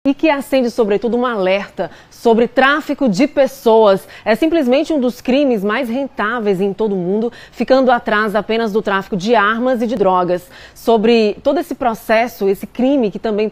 E que acende, sobretudo, um alerta sobre tráfico de pessoas. É simplesmente um dos crimes mais rentáveis em todo o mundo, ficando atrás apenas do tráfico de armas e de drogas. Sobre todo esse processo, esse crime que também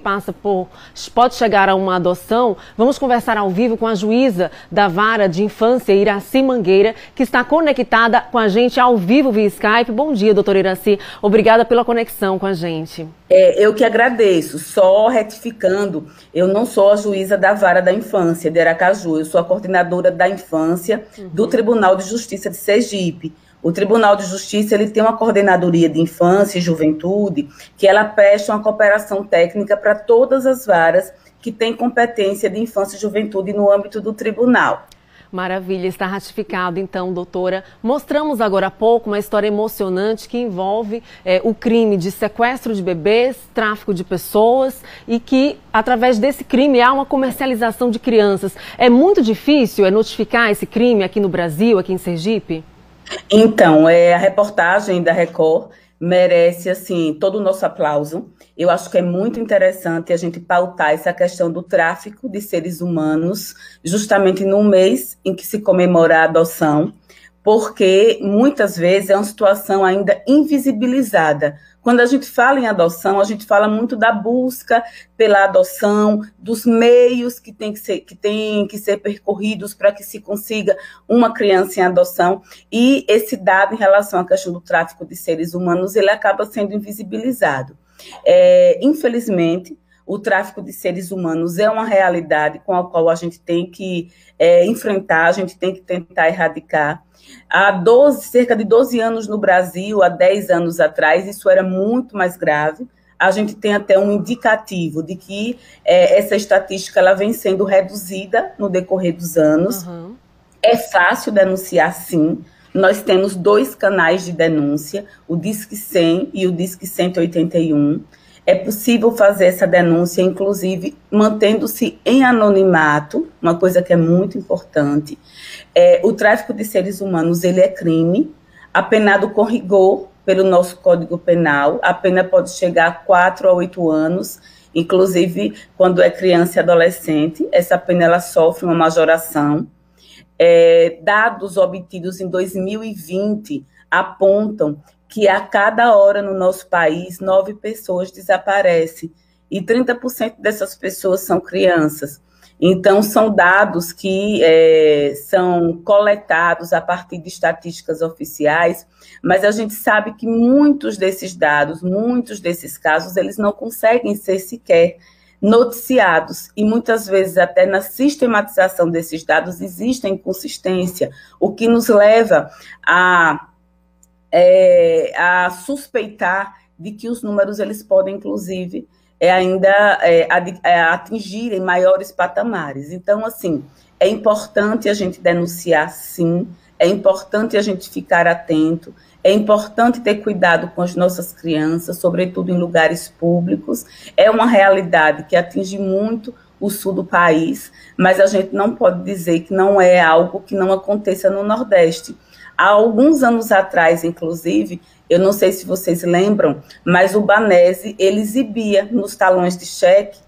pode chegar a uma adoção, vamos conversar ao vivo com a juíza da Vara de Infância, Iracy Mangueira, que está conectada com a gente ao vivo via Skype. Bom dia, doutora Iracy. Obrigada pela conexão com a gente. Eu que agradeço. Só retificando, eu não sou a juíza da Vara da Infância de Aracaju, eu sou a coordenadora da infância do Tribunal de Justiça de Sergipe. O Tribunal de Justiça ele tem uma coordenadoria de infância e juventude que ela presta uma cooperação técnica para todas as varas que têm competência de infância e juventude no âmbito do tribunal. Maravilha, está ratificado então, doutora. Mostramos agora há pouco uma história emocionante que envolve o crime de sequestro de bebês, tráfico de pessoas e que, através desse crime, há uma comercialização de crianças. É muito difícil notificar esse crime aqui no Brasil, aqui em Sergipe? Então, a reportagem da Record merece, assim, todo o nosso aplauso. Eu acho que é muito interessante a gente pautar essa questão do tráfico de seres humanos, justamente no mês em que se comemora a adoção, porque muitas vezes é uma situação ainda invisibilizada. Quando a gente fala em adoção, a gente fala muito da busca pela adoção, dos meios que têm que ser percorridos para que se consiga uma criança em adoção, e esse dado em relação à questão do tráfico de seres humanos, ele acaba sendo invisibilizado. Infelizmente, o tráfico de seres humanos é uma realidade com a qual a gente tem que enfrentar, a gente tem que tentar erradicar. Há cerca de 12 anos no Brasil, há 10 anos atrás, isso era muito mais grave. A gente tem até um indicativo de que essa estatística ela vem sendo reduzida no decorrer dos anos. Uhum. É fácil denunciar, sim. Nós temos 2 canais de denúncia, o Disque 100 e o Disque 181. É possível fazer essa denúncia, inclusive, mantendo-se em anonimato, uma coisa que é muito importante. O tráfico de seres humanos, ele é crime, apenado com rigor pelo nosso Código Penal. A pena pode chegar a 4 a 8 anos, inclusive, quando é criança e adolescente, essa pena ela sofre uma majoração. Dados obtidos em 2020 apontam que a cada hora no nosso país, 9 pessoas desaparecem, e 30% dessas pessoas são crianças. Então, são dados que são coletados a partir de estatísticas oficiais, mas a gente sabe que muitos desses dados, muitos desses casos, eles não conseguem ser sequer noticiados, e muitas vezes até na sistematização desses dados existe inconsistência, o que nos leva a suspeitar de que os números eles podem, inclusive, ainda atingirem maiores patamares. Então, assim, é importante a gente denunciar, sim, é importante a gente ficar atento, é importante ter cuidado com as nossas crianças, sobretudo em lugares públicos. É uma realidade que atinge muito o sul do país, mas a gente não pode dizer que não é algo que não aconteça no Nordeste. Há alguns anos atrás, inclusive, eu não sei se vocês lembram, mas o Banese, ele exibia nos talões de cheque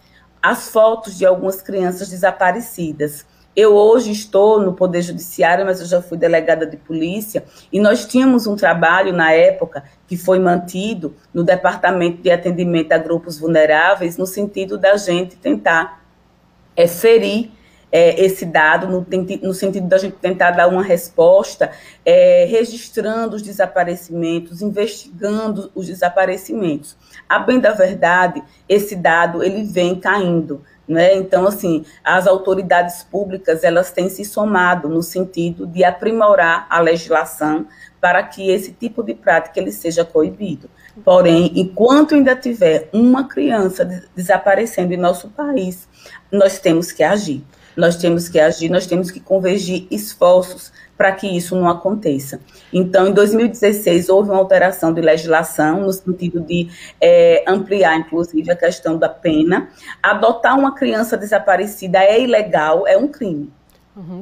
as fotos de algumas crianças desaparecidas. Eu hoje estou no Poder Judiciário, mas eu já fui delegada de polícia, e nós tínhamos um trabalho na época que foi mantido no Departamento de Atendimento a Grupos Vulneráveis, no sentido da gente tentar ferir esse dado, no sentido da gente tentar dar uma resposta, registrando os desaparecimentos, investigando os desaparecimentos. A bem da verdade, esse dado ele vem caindo, né? Então, assim, as autoridades públicas elas têm se somado no sentido de aprimorar a legislação para que esse tipo de prática ele seja coibido. Porém, enquanto ainda tiver uma criança desaparecendo em nosso país, nós temos que agir. Nós temos que agir, nós temos que convergir esforços para que isso não aconteça. Então, em 2016, houve uma alteração de legislação no sentido de ampliar, inclusive, a questão da pena. Adotar uma criança desaparecida é ilegal, é um crime.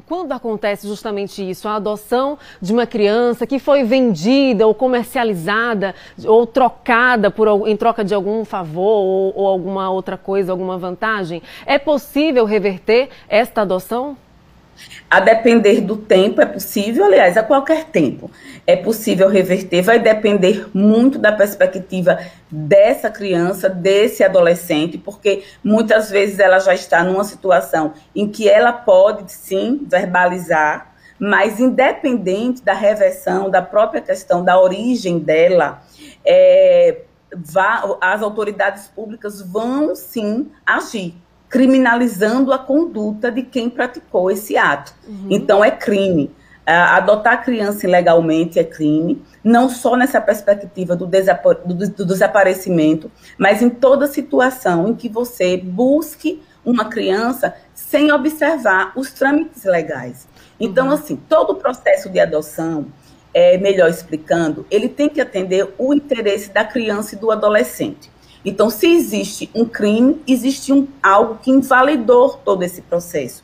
Quando acontece justamente isso, a adoção de uma criança que foi vendida ou comercializada ou trocada em troca de algum favor ou alguma outra coisa, alguma vantagem, é possível reverter esta adoção? A depender do tempo, é possível, aliás, a qualquer tempo é possível reverter, vai depender muito da perspectiva dessa criança, desse adolescente, porque muitas vezes ela já está numa situação em que ela pode, sim, verbalizar, mas independente da reversão, da própria questão da origem dela, as autoridades públicas vão, sim, agir, criminalizando a conduta de quem praticou esse ato. Então, é crime. Adotar a criança ilegalmente é crime, não só nessa perspectiva do desaparecimento, mas em toda situação em que você busque uma criança sem observar os trâmites legais. Então, assim, todo o processo de adoção, melhor explicando, ele tem que atender o interesse da criança e do adolescente. Então, se existe um crime, existe algo que invalidou todo esse processo.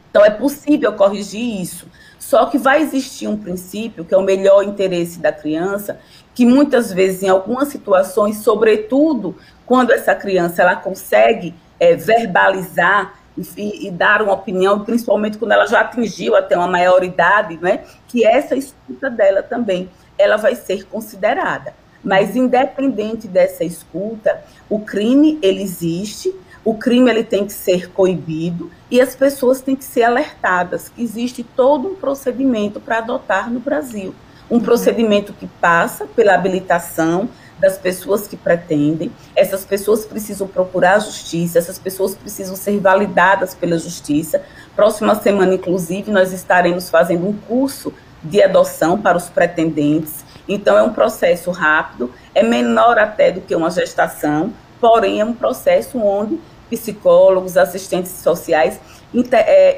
Então, é possível corrigir isso. Só que vai existir um princípio, que é o melhor interesse da criança, que muitas vezes, em algumas situações, sobretudo quando essa criança ela consegue verbalizar e dar uma opinião, principalmente quando ela já atingiu até uma maioridade, né, que essa escuta dela também ela vai ser considerada. Mas, independente dessa escuta, o crime, ele existe, o crime ele tem que ser coibido e as pessoas têm que ser alertadas que existe todo um procedimento para adotar no Brasil. Um procedimento que passa pela habilitação das pessoas que pretendem, essas pessoas precisam procurar a justiça, essas pessoas precisam ser validadas pela justiça. Próxima semana, inclusive, nós estaremos fazendo um curso de adoção para os pretendentes. Então, é um processo rápido, é menor até do que uma gestação, porém é um processo onde psicólogos, assistentes sociais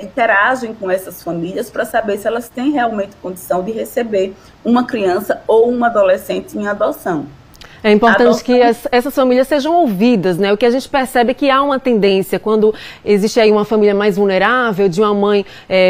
interagem com essas famílias para saber se elas têm realmente condição de receber uma criança ou um adolescente em adoção. É importante que essas famílias sejam ouvidas, né? O que a gente percebe é que há uma tendência, quando existe aí uma família mais vulnerável, de uma mãe,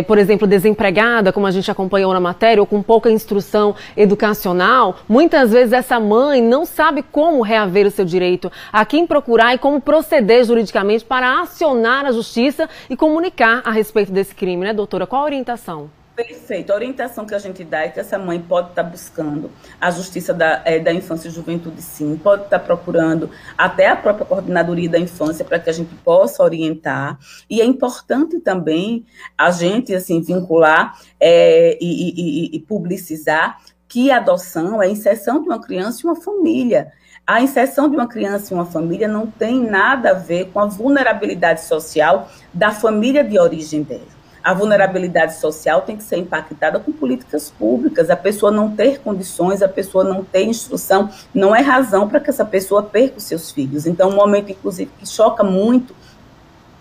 por exemplo, desempregada, como a gente acompanhou na matéria, ou com pouca instrução educacional, muitas vezes essa mãe não sabe como reaver o seu direito, a quem procurar e como proceder juridicamente para acionar a justiça e comunicar a respeito desse crime, né, doutora? Qual a orientação? Perfeito. A orientação que a gente dá é que essa mãe pode estar buscando a Justiça da Infância e Juventude, sim, pode estar procurando até a própria Coordenadoria da Infância para que a gente possa orientar. E é importante também a gente, assim, vincular e publicizar que a adoção é a inserção de uma criança em uma família. A inserção de uma criança em uma família não tem nada a ver com a vulnerabilidade social da família de origem dela. A vulnerabilidade social tem que ser impactada com políticas públicas. A pessoa não ter condições, a pessoa não ter instrução, não é razão para que essa pessoa perca os seus filhos. Então, um momento, inclusive, que choca muito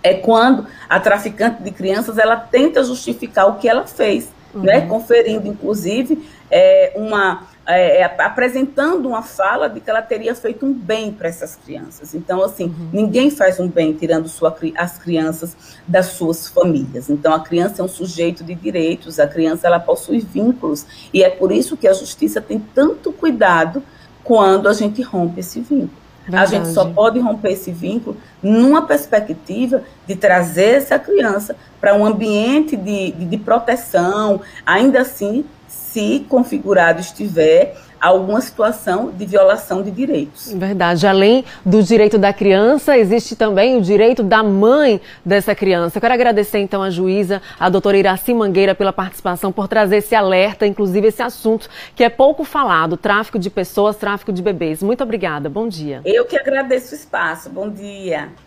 é quando a traficante de crianças ela tenta justificar o que ela fez, né? Conferindo, inclusive, apresentando uma fala de que ela teria feito um bem para essas crianças. Então, assim, ninguém faz um bem tirando as crianças das suas famílias. Então, a criança é um sujeito de direitos, a criança ela possui vínculos, e é por isso que a justiça tem tanto cuidado quando a gente rompe esse vínculo. Verdade. A gente só pode romper esse vínculo numa perspectiva de trazer essa criança para um ambiente de proteção, ainda assim, se configurado estiver alguma situação de violação de direitos. Verdade. Além do direito da criança, existe também o direito da mãe dessa criança. Eu quero agradecer, então, a juíza, a doutora Iraci Mangueira, pela participação, por trazer esse alerta, inclusive esse assunto que é pouco falado, tráfico de pessoas, tráfico de bebês. Muito obrigada. Bom dia. Eu que agradeço o espaço. Bom dia.